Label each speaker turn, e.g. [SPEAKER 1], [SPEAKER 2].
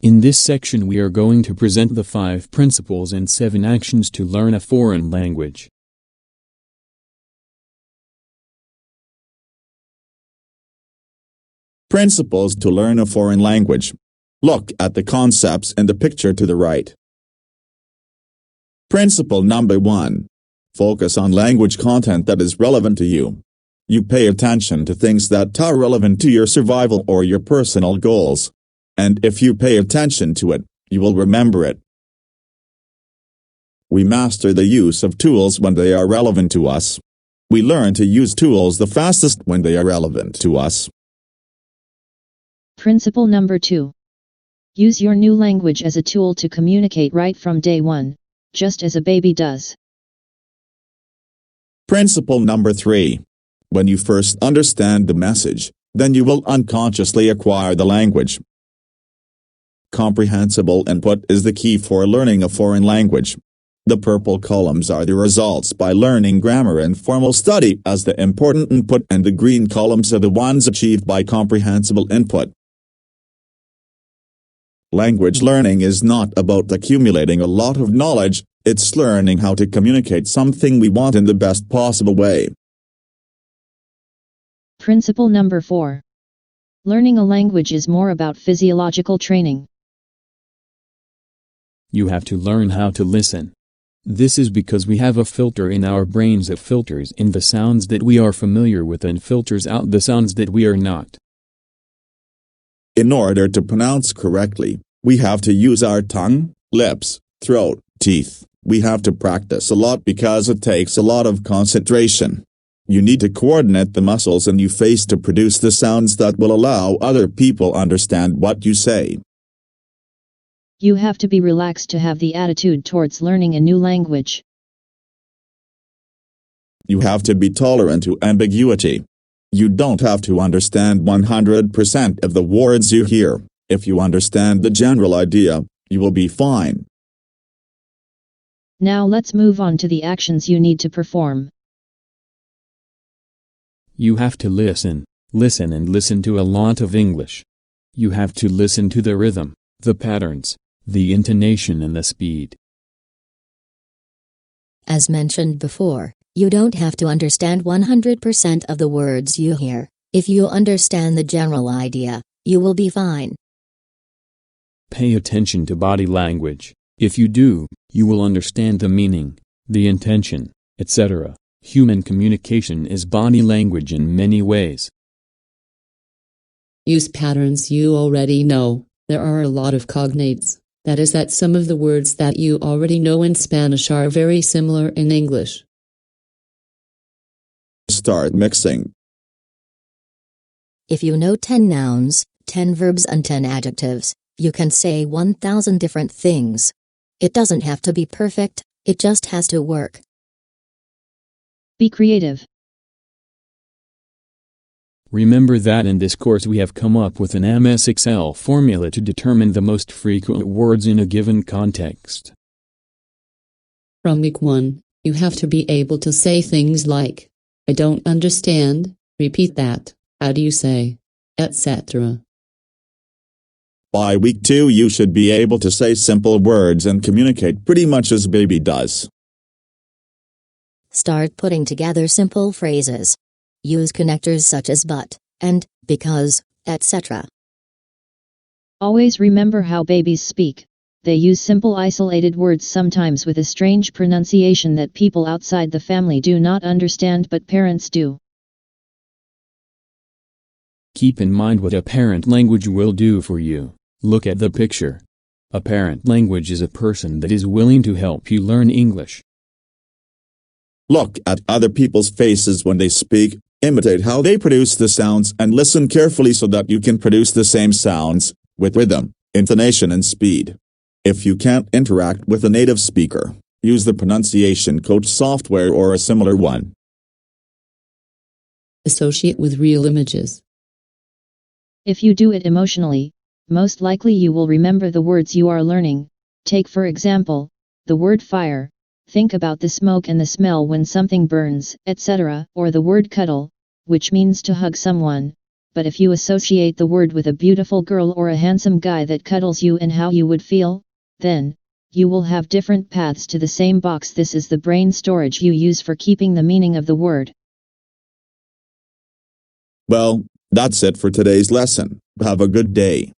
[SPEAKER 1] In this section we are going to present the 5 principles and 7 actions to learn a foreign language.
[SPEAKER 2] Principles to learn a foreign language. Look at the concepts in the picture to the right. Principle number 1. Focus on language content that is relevant to you. You pay attention to things that are relevant to your survival or your personal goals. And if you pay attention to it, you will remember it. We master the use of tools when they are relevant to us. We learn to use tools the fastest when they are relevant to us.
[SPEAKER 3] Principle number 2. Use your new language as a tool to communicate right from day one, just as a baby does.
[SPEAKER 2] Principle number 3. When you first understand the message, then you will unconsciously acquire the language. Comprehensible input is the key for learning a foreign language. The purple columns are the results by learning grammar and formal study as the important input, and the green columns are the ones achieved by comprehensible input. Language learning is not about accumulating a lot of knowledge, it's learning how to communicate something we want in the best possible way.
[SPEAKER 3] Principle number 4. Learning a language is more about physiological training.
[SPEAKER 1] You have to learn how to listen. This is because we have a filter in our brains that filters in the sounds that we are familiar with and filters out the sounds that we are not.
[SPEAKER 2] In order to pronounce correctly, we have to use our tongue, lips, throat, teeth. We have to practice a lot because it takes a lot of concentration. You need to coordinate the muscles in your face to produce the sounds that will allow other people understand what you say.
[SPEAKER 3] You have to be relaxed to have the attitude towards learning a new language.
[SPEAKER 2] You have to be tolerant to ambiguity. You don't have to understand 100% of the words you hear. If you understand the general idea, you will be fine.
[SPEAKER 3] Now let's move on to the actions you need to perform.
[SPEAKER 1] You have to listen and listen to a lot of English. You have to listen to the rhythm, the patterns, the intonation and the speed.
[SPEAKER 4] As mentioned before, you don't have to understand 100% of the words you hear. If you understand the general idea, you will be fine.
[SPEAKER 1] Pay attention to body language. If you do, you will understand the meaning, the intention, etc. Human communication is body language in many ways.
[SPEAKER 5] Use patterns you already know. There are a lot of cognates. That is that some of the words that you already know in Spanish are very similar in English.
[SPEAKER 2] Start mixing.
[SPEAKER 4] If you know 10 nouns, 10 verbs and 10 adjectives, you can say 1,000 different things. It doesn't have to be perfect, it just has to work.
[SPEAKER 3] Be creative.
[SPEAKER 1] Remember that in this course we have come up with an MS Excel formula to determine the most frequent words in a given context.
[SPEAKER 5] From week 1, you have to be able to say things like, I don't understand, repeat that, how do you say, etc.
[SPEAKER 2] By week 2 you should be able to say simple words and communicate pretty much as baby does.
[SPEAKER 4] Start putting together simple phrases. Use connectors such as but, and, because, etc.
[SPEAKER 3] Always remember how babies speak. They use simple isolated words sometimes with a strange pronunciation that people outside the family do not understand but parents do.
[SPEAKER 1] Keep in mind what a parent language will do for you. Look at the picture. A parent language is a person that is willing to help you learn English.
[SPEAKER 2] Look at other people's faces when they speak, imitate how they produce the sounds and listen carefully so that you can produce the same sounds, with rhythm, intonation and speed. If you can't interact with a native speaker, use the pronunciation coach software or a similar one.
[SPEAKER 5] Associate with real images.
[SPEAKER 3] If you do it emotionally, most likely you will remember the words you are learning. Take for example, the word fire. Think about the smoke and the smell when something burns, etc., or the word cuddle, which means to hug someone. but if you associate the word with a beautiful girl or a handsome guy that cuddles you and how you would feel, then, you will have different paths to the same box. This is the brain storage you use for keeping the meaning of the word.
[SPEAKER 2] Well, that's it for today's lesson. Have a good day.